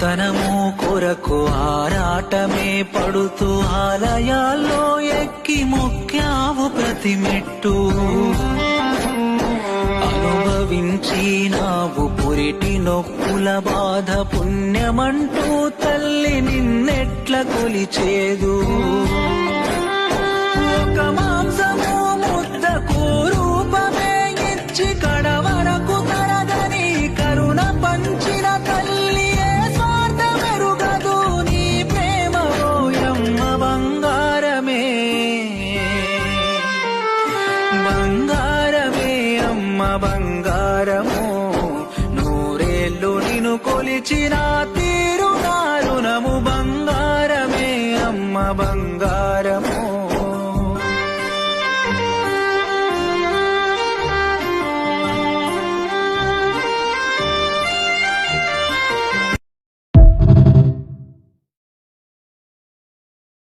తనము కొరకు ఆరాటమే పడుతూ ఆలయాల్లో ఎక్కి మొక్కావు ప్రతి మెట్టు అనుభవించినావు పురిటి నొప్పుల బాధ పుణ్యమంటూ తల్లి నిన్నెట్ల కొలిచేదు ఒక మాంసము ముద్దకు రూపమే ఇచ్చి కడవరకు తరగని కరుణ పంచిన తల్లి ఏ స్వార్థ మెరుగదు నీ ప్రేమ ఓయమ్మ బంగారమే బంగారమే అమ్మ బంగారము నూరేళ్ళు నిన్ను కొలిచిన తీరు నా రుణము బంగారమే అమ్మ బంగారము